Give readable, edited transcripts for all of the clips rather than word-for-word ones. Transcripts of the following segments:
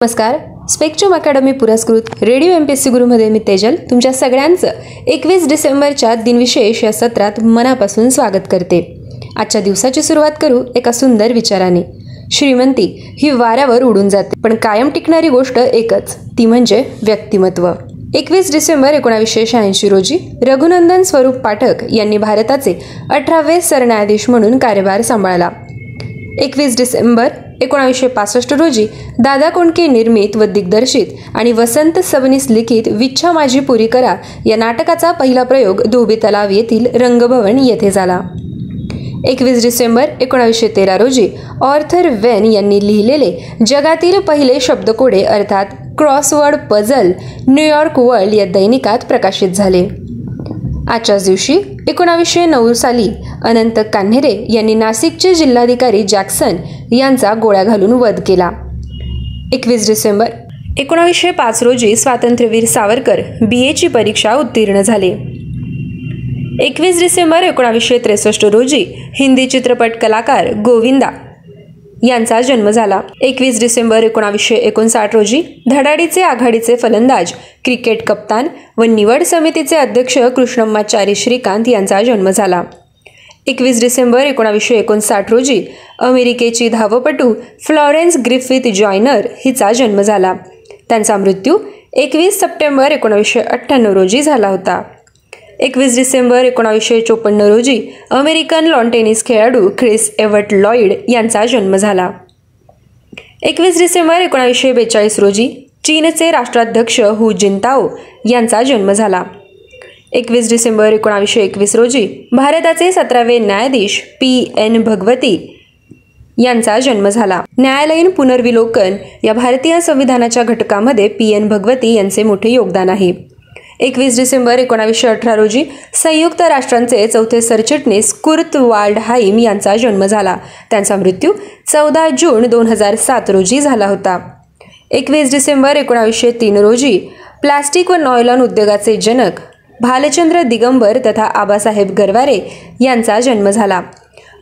नमस्कार. Spectrum academy पुरस्कृत radio MPSC गुरुमध्ये मी तेजल तुमच्या सगळ्यांचं 21 डिसेंबरच्या दिनविशेष या सत्रात मनापासून स्वागत करते. आजच्या दिवसाची सुरुवात करू एका सुंदर विचाराने. श्रीमंती ही वाऱ्यावर उडून जाते, पण कायम टिकणारी गोष्ट एकच, ती म्हणजे व्यक्तिमत्व. 21 डिसेंबर 1986 रोजी रघुनंदन स्वरूप पाठक यांनी भारताचे 18वे सरन्यायाधीश म्हणून कार्यभार सांभाळला. 21 डिसेंबर 1965 रोजी दादा कोंडके निर्मित व दिग्दर्शित आणि वसंत सबनीस लिखित विच्छा माझी पुरी करा या नाटकाचा पहिला प्रयोग धोबी तलाव येथील रंगभवन येथे झाला. 21 डिसेंबर 1913 रोजी ऑर्थर वेन यांनी लिहिलेले जगातील पहिले शब्दकोडे अर्थात क्रॉसवर्ड पझल न्यूयॉर्क वर्ल्ड या दैनिकात प्रकाशित झाले. आजच्याच दिवशी 1909 साली अनंत कान्हेरे यांनी नाशिकचे जिल्हाधिकारी जॅक्सन यांचा गोळ्या घालून वध केला. 21 डिसेंबर 1905 रोजी स्वातंत्र्यवीर सावरकर BA ची परीक्षा उत्तीर्ण झाले. 21 डिसेंबर 1963 रोजी हिंदी चित्रपट कलाकार गोविंदा यांचा जन्म झाला. 21 डिसेंबर 1959 रोजी धडाडीचे आघाडीचे फलंदाज, क्रिकेट कप्तान व निवड समितीचे अध्यक्ष कृष्णम्माचारी श्रीकांत यांचा जन्म झाला. 21 डिसेंबर 1959 रोजी अमेरिकेची धावपटू फ्लॉरेन्स ग्रिफिथ जॉयनर हिचा जन्म झाला. त्यांचा मृत्यू 21 सप्टेंबर 1998 रोजी झाला होता. 21 डिसेंबर 1954 रोजी अमेरिकन लॉन टेनिस खेळाडू ख्रिस एव्हर्ट लॉईड यांचा जन्म झाला. 21 डिसेंबर 1942 रोजी चीनचे राष्ट्राध्यक्ष हु जिनताओ यांचा जन्म झाला. 21 डिसेंबर 1921 रोजी भारताचे 17वे न्यायाधीश PN भगवती यांचा जन्म झाला. न्यायालयीन पुनर्विलोकन या भारतीय संविधानाच्या घटकामध्ये PN भगवती यांचे मोठे योगदान आहे. 21 डिसेंबर 1918 रोजी संयुक्त राष्ट्रांचे चौथे सरचिटणीस कुर्ट वाल्डहाइम यांचा जन्म झाला. त्यांचा मृत्यू 14 जून 2007 रोजी झाला होता. 21 डिसेंबर 1903 रोजी प्लास्टिक व नॉयलॉन उद्योगाचे जनक भालचंद्र दिगंबर तथा आबासाहेब गरवारे यांचा जन्म झाला.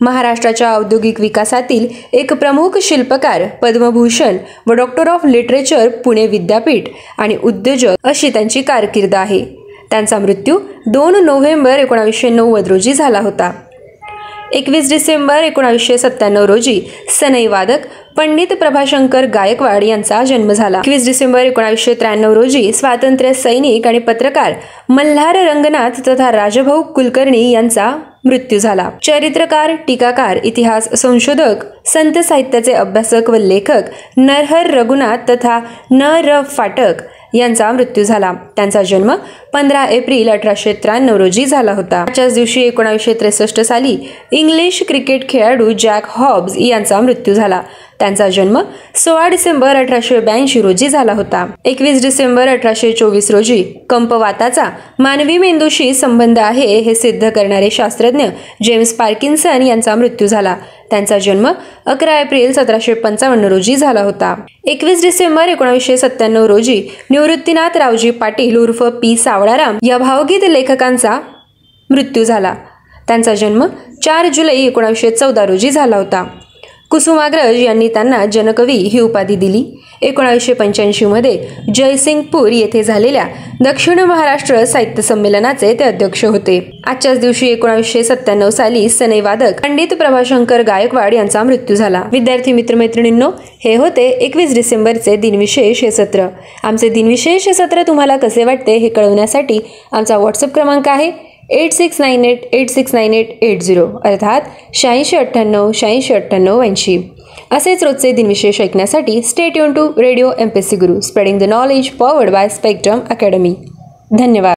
महाराष्ट्राच्या औद्योगिक विकासातील एक प्रमुख शिल्पकार, पद्मभूषण व डॉक्टर ऑफ लिटरेचर पुणे विद्यापीठ आणि उद्योजक अशी त्यांची कारकीर्द आहे. त्यांचा मृत्यू 2 नोव्हेंबर 1990 रोजी झाला होता. 21 डिसेंबर 1997 रोजी सनई वादक पंडित प्रभाशंकर गायकवाड यांचा जन्म झाला. 21 डिसेंबर 1993 रोजी स्वातंत्र्य सैनिक आणि पत्रकार मल्हार रंगनाथ तथा राजभाऊ कुलकर्णी यांचा मृत्यू झाला. चरित्रकार, टीकाकार, इतिहास संशोधक, संत साहित्याचे अभ्यासक व लेखक नरहर रघुनाथ तथा न.र. फाटक यांचा मृत्यू झाला. त्यांचा जन्म 15 एप्रिल 1893 रोजी झाला होता. आजच्याच दिवशी 1963 साली इंग्लिश क्रिकेट खेळाडू जॅक हॉब्स यांचा मृत्यू झाला. त्यांचा जन्म 16 डिसेंबर 1882 रोजी झाला होता. 21 डिसेंबर 1824 रोजी कंपवाताचा मानवी मेंदूशी संबंध आहे हे सिद्ध करणारे शास्त्रज्ञ जेम्स पार्किन्सन यांचा मृत्यू झाला. त्यांचा जन्म 11 एप्रिल 1755 रोजी झाला होता. 21 डिसेंबर 1997 रोजी निवृत्तीनाथ रावजी पाटील उर्फ P. सावळाराम या भावगीत लेखकांचा मृत्यू झाला. त्यांचा जन्म 4 जुलै 1914 रोजी झाला होता. कुसुमाग्रज यांनी त्यांना जनकवी ही उपाधी दिली. 1985 मध्ये जयसिंगपूर येथे झालेल्या दक्षिण महाराष्ट्र साहित्य संमेलनाचे ते अध्यक्ष होते. आजच्याच दिवशी 1997 साली सनई वादक पंडित प्रभाशंकर गायकवाड यांचा मृत्यू झाला. विद्यार्थी मित्रमैत्रिणींनो, हे होते 21 डिसेंबरचे दिनविशेष हे सत्र. आमचे दिनविशेष हे सत्र तुम्हाला कसे वाटते हे कळवण्यासाठी आमचा व्हॉट्सअप क्रमांक आहे 8698869880 अर्थात 8698869880. असेच रोजचे दिनविशेष ऐकण्यासाठी stay tune to radio MPSC Guru, spreading the knowledge, powered by Spectrum Academy. धन्यवाद.